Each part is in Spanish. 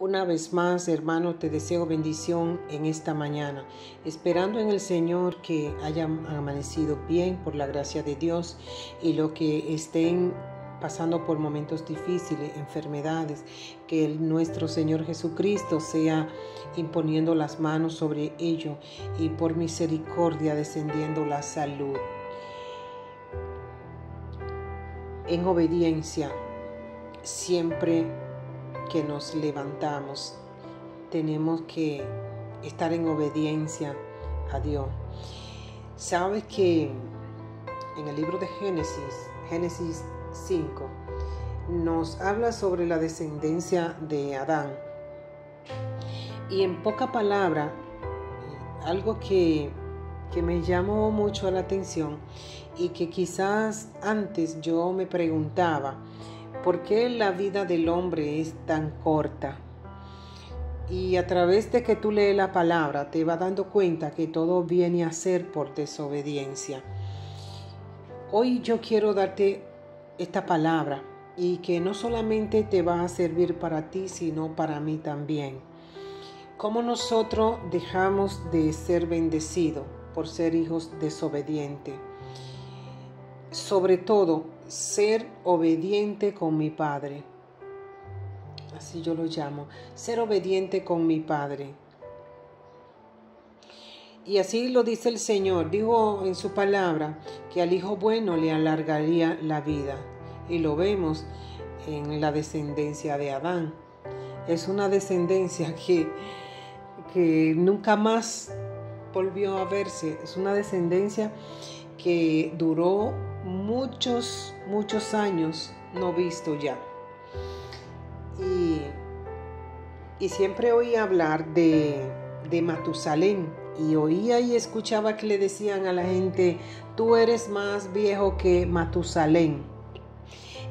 Una vez más, hermano, te deseo bendición en esta mañana, esperando en el Señor que hayan amanecido bien por la gracia de Dios y lo que estén pasando por momentos difíciles, enfermedades, que nuestro Señor Jesucristo sea imponiendo las manos sobre ello y por misericordia descendiendo la salud. En obediencia, siempre que nos levantamos, tenemos que estar en obediencia a Dios. Sabes que en el libro de Génesis 5, nos habla sobre la descendencia de Adán. Y en poca palabra, algo que me llamó mucho la atención y que quizás antes yo me preguntaba, ¿por qué la vida del hombre es tan corta? Y a través de que tú lees la palabra, te vas dando cuenta que todo viene a ser por desobediencia. Hoy yo quiero darte esta palabra y que no solamente te va a servir para ti, sino para mí también. ¿Cómo nosotros dejamos de ser bendecidos por ser hijos desobedientes? Sobre todo, ser obediente con mi Padre. Así yo lo llamo, ser obediente con mi Padre. Y así lo dice el Señor, dijo en su palabra que al hijo bueno le alargaría la vida. Y lo vemos en la descendencia de Adán. Es una descendencia que nunca más volvió a verse. Es una descendencia que duró muchos años no visto ya. Y siempre oí hablar de Matusalén, y oía y escuchaba que le decían a la gente: tú eres más viejo que Matusalén.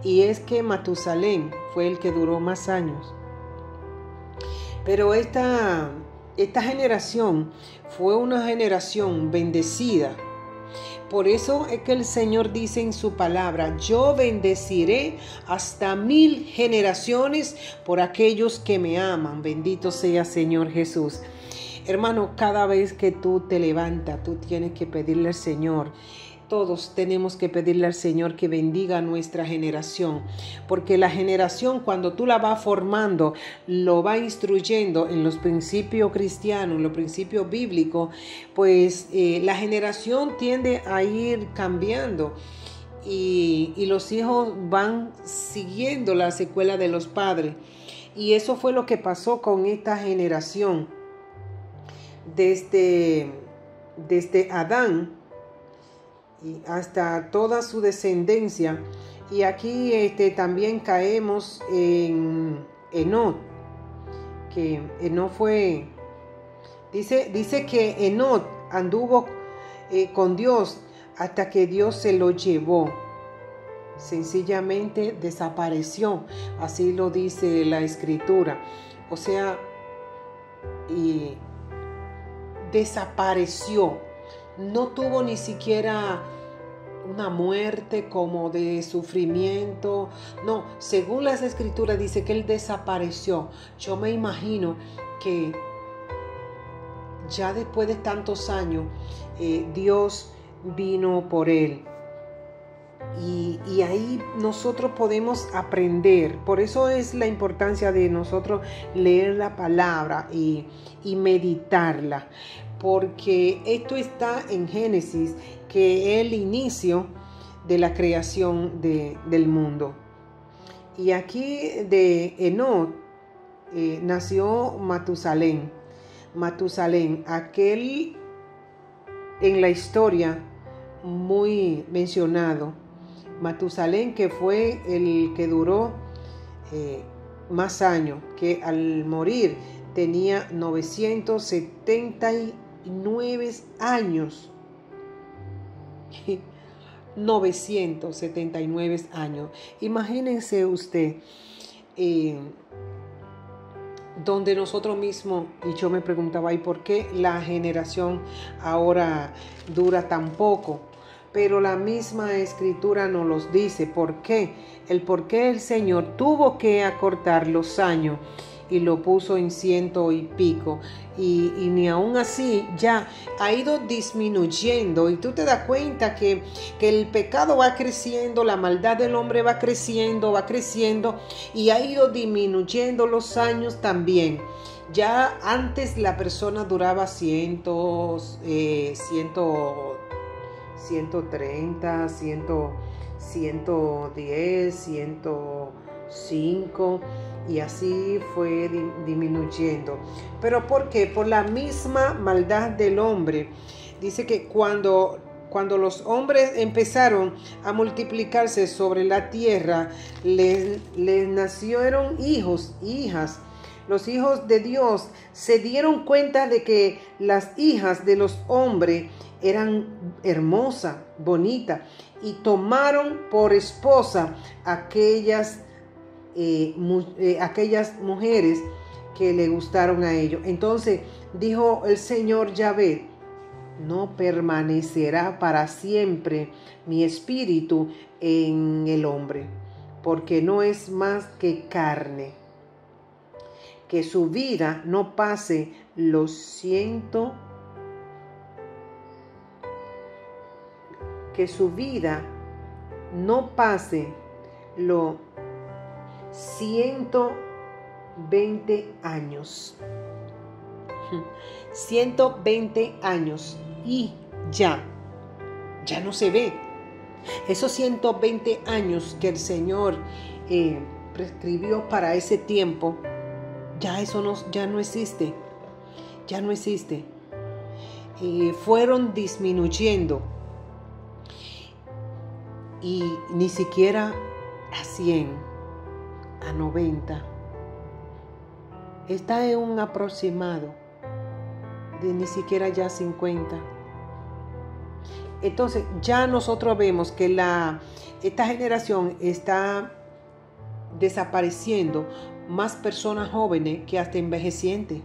Y es que Matusalén fue el que duró más años. Pero esta generación fue una generación bendecida. Por eso es que el Señor dice en su palabra: yo bendeciré hasta 1000 generaciones por aquellos que me aman. Bendito sea Señor Jesús. Hermano, cada vez que tú te levantas, tú tienes que pedirle al Señor. Todos tenemos que pedirle al Señor que bendiga a nuestra generación, porque la generación, cuando tú la vas formando, lo va instruyendo en los principios cristianos, en los principios bíblicos, pues la generación tiende a ir cambiando y los hijos van siguiendo la secuela de los padres. Y eso fue lo que pasó con esta generación desde Adán y hasta toda su descendencia. Y aquí también caemos en Enoc, que Enoc fue, dice que Enoc anduvo con Dios hasta que Dios se lo llevó. Sencillamente desapareció, así lo dice la escritura. O sea, y desapareció. No tuvo ni siquiera una muerte como de sufrimiento. No, según las escrituras dice que él desapareció. Yo me imagino que ya después de tantos años, Dios vino por él. Y ahí nosotros podemos aprender. Por eso es la importancia de nosotros leer la palabra y meditarla. Porque esto está en Génesis, que es el inicio de la creación del mundo. Y aquí de Enoc nació Matusalén. Matusalén, aquel en la historia muy mencionado. Matusalén, que fue el que duró más años, que al morir tenía 979 años. 979 años. Imagínense usted, donde nosotros mismos, y yo me preguntaba, ¿y por qué la generación ahora dura tan poco? Pero la misma escritura nos los dice. ¿Por qué? El por qué el Señor tuvo que acortar los años. y lo puso en 100 y pico. Y ni aún así ya ha ido disminuyendo. Y tú te das cuenta que el pecado va creciendo, la maldad del hombre va creciendo, y ha ido disminuyendo los años también. Ya antes la persona duraba 130, 110, 105, y así fue disminuyendo. ¿Pero por qué? Por la misma maldad del hombre. Dice que cuando los hombres empezaron a multiplicarse sobre la tierra, les nacieron hijos, hijas. Los hijos de Dios se dieron cuenta de que las hijas de los hombres eran hermosas, bonitas, y tomaron por esposa aquellas mujeres que le gustaron a ellos. Entonces dijo el Señor Yahvé: no permanecerá para siempre mi espíritu en el hombre, porque no es más que carne. Que su vida no pase los 120 años. 120 años y ya no se ve. Esos 120 años que el Señor prescribió para ese tiempo, ya no existe. Ya no existe. Fueron disminuyendo. Y ni siquiera a 100, a 90. Está en un aproximado de ni siquiera ya 50. Entonces ya nosotros vemos que esta generación está desapareciendo más personas jóvenes que hasta envejecientes.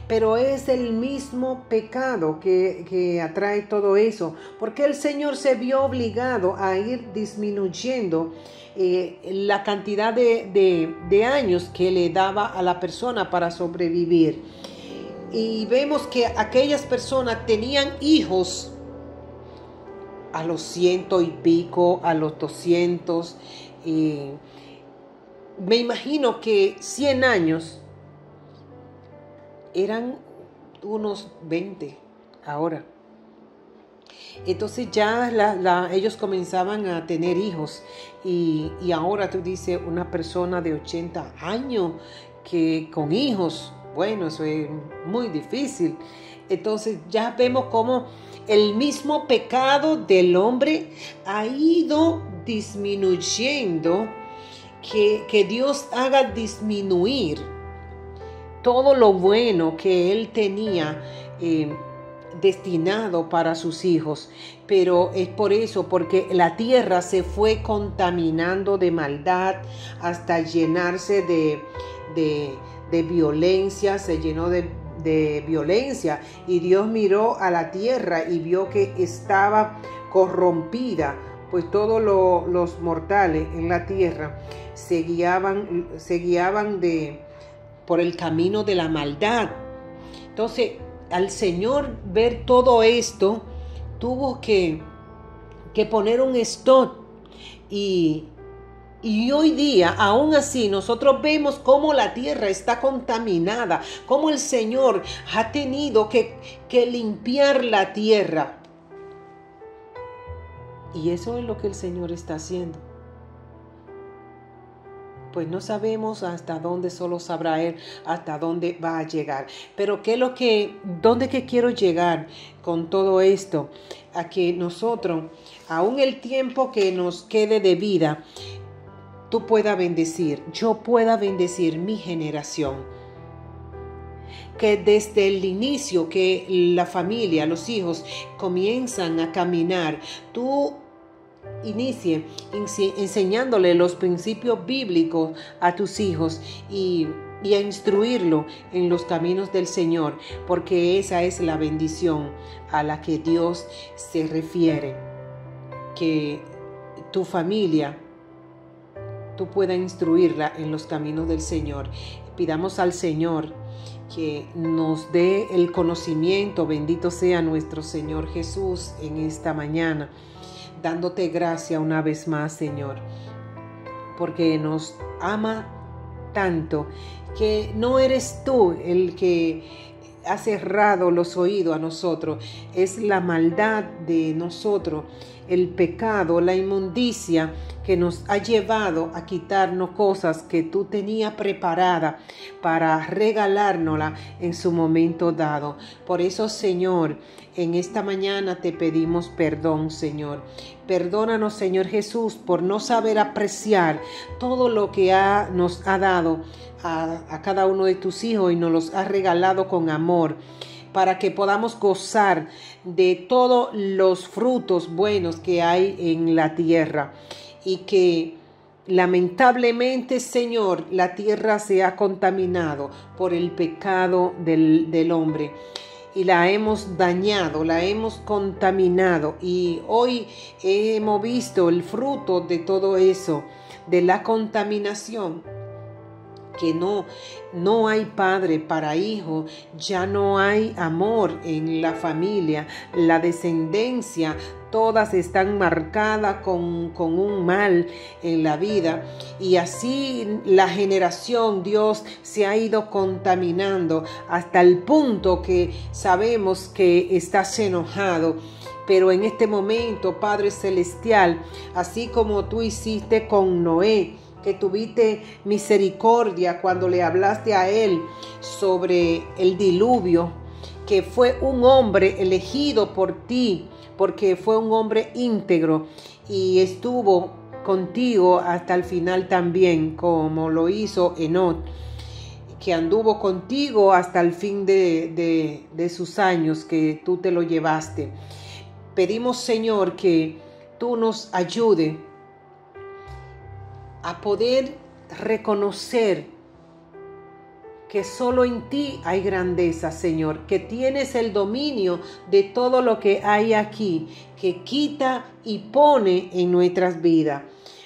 Pero es el mismo pecado que atrae todo eso, porque el Señor se vio obligado a ir disminuyendo la cantidad de años que le daba a la persona para sobrevivir. Y vemos que aquellas personas tenían hijos a los 100 y pico, a los 200. Me imagino que 100 años eran unos 20 ahora. Entonces ya ellos comenzaban a tener hijos. Y ahora tú dices, una persona de 80 años que con hijos, bueno, eso es muy difícil. Entonces ya vemos cómo el mismo pecado del hombre ha ido disminuyendo, que Dios haga disminuir todo lo bueno que Él tenía destinado para sus hijos. Pero es por eso, porque la tierra se fue contaminando de maldad hasta llenarse de violencia, se llenó de violencia, y Dios miró a la tierra y vio que estaba corrompida, pues todos los mortales en la tierra se guiaban por el camino de la maldad. Entonces, al Señor ver todo esto, tuvo que poner un stop. Y hoy día, aún así, nosotros vemos cómo la tierra está contaminada, cómo el Señor ha tenido que limpiar la tierra. Y eso es lo que el Señor está haciendo. Pues no sabemos hasta dónde, solo sabrá Él hasta dónde va a llegar. Pero ¿dónde que quiero llegar con todo esto? A que nosotros, aún el tiempo que nos quede de vida, tú puedas bendecir, yo pueda bendecir mi generación. Que desde el inicio que la familia, los hijos comienzan a caminar, tú inicie enseñándole los principios bíblicos a tus hijos y a instruirlo en los caminos del Señor, porque esa es la bendición a la que Dios se refiere. Que tu familia tú puedas instruirla en los caminos del Señor. Pidamos al Señor que nos dé el conocimiento. Bendito sea nuestro Señor Jesús en esta mañana, dándote gracia una vez más, Señor, porque nos ama tanto, que no eres tú el que ha cerrado los oídos a nosotros, es la maldad de nosotros, el pecado, la inmundicia que nos ha llevado a quitarnos cosas que tú tenías preparadas para regalárnosla en su momento dado. Por eso, Señor, en esta mañana te pedimos perdón, Señor. Perdónanos, Señor Jesús, por no saber apreciar todo lo que nos ha dado a cada uno de tus hijos y nos los ha regalado con amor, para que podamos gozar de todos los frutos buenos que hay en la tierra. Y que lamentablemente, Señor, la tierra se ha contaminado por el pecado del hombre. Y la hemos dañado, la hemos contaminado. Y hoy hemos visto el fruto de todo eso, de la contaminación. Que no hay padre para hijo, ya no hay amor en la familia, la descendencia, todas están marcadas con un mal en la vida, y así la generación, Dios, se ha ido contaminando hasta el punto que sabemos que estás enojado. Pero en este momento, Padre Celestial, así como tú hiciste con Noé, que tuviste misericordia cuando le hablaste a él sobre el diluvio, que fue un hombre elegido por ti, porque fue un hombre íntegro y estuvo contigo hasta el final también, como lo hizo Enoc, que anduvo contigo hasta el fin de sus años que tú te lo llevaste. Pedimos, Señor, que tú nos ayudes a poder reconocer que solo en ti hay grandeza, Señor, que tienes el dominio de todo lo que hay aquí, que quita y pone en nuestras vidas.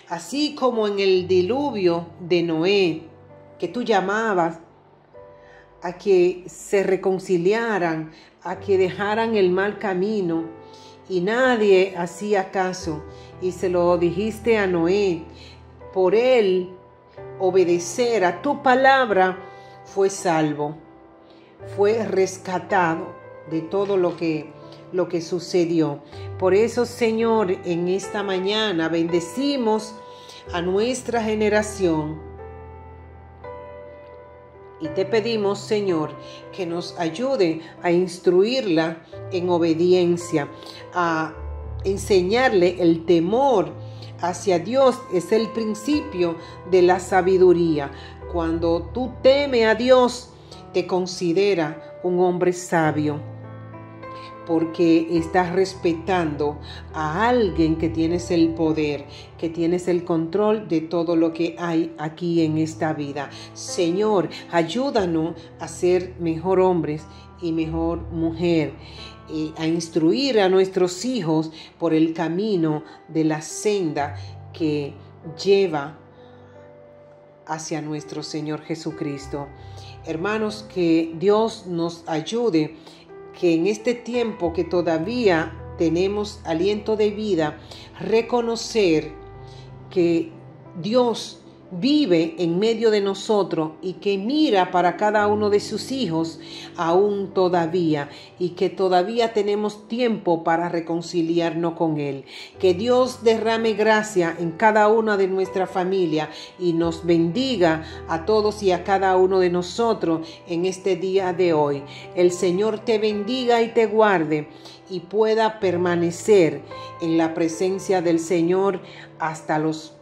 Así como en el diluvio de Noé, que tú llamabas a que se reconciliaran, a que dejaran el mal camino, y nadie hacía caso, y se lo dijiste a Noé. Por él obedecer a tu palabra, fue salvo, fue rescatado de todo lo que sucedió. Por eso, Señor, en esta mañana bendecimos a nuestra generación y te pedimos, Señor, que nos ayude a instruirla en obediencia, a enseñarle el temor hacia Dios. Es el principio de la sabiduría. Cuando tú temes a Dios, te considera un hombre sabio, porque estás respetando a alguien que tienes el poder, que tienes el control de todo lo que hay aquí en esta vida. Señor, ayúdanos a ser mejor hombres y mejor mujer, a instruir a nuestros hijos por el camino de la senda que lleva hacia nuestro Señor Jesucristo. Hermanos, que Dios nos ayude, que en este tiempo que todavía tenemos aliento de vida, reconocer que Dios vive en medio de nosotros y que mira para cada uno de sus hijos aún todavía, y que todavía tenemos tiempo para reconciliarnos con Él. Que Dios derrame gracia en cada una de nuestra familia y nos bendiga a todos y a cada uno de nosotros en este día de hoy. El Señor te bendiga y te guarde y pueda permanecer en la presencia del Señor hasta los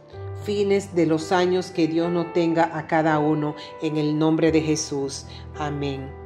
fines de los años que Dios nos tenga a cada uno, en el nombre de Jesús. Amén.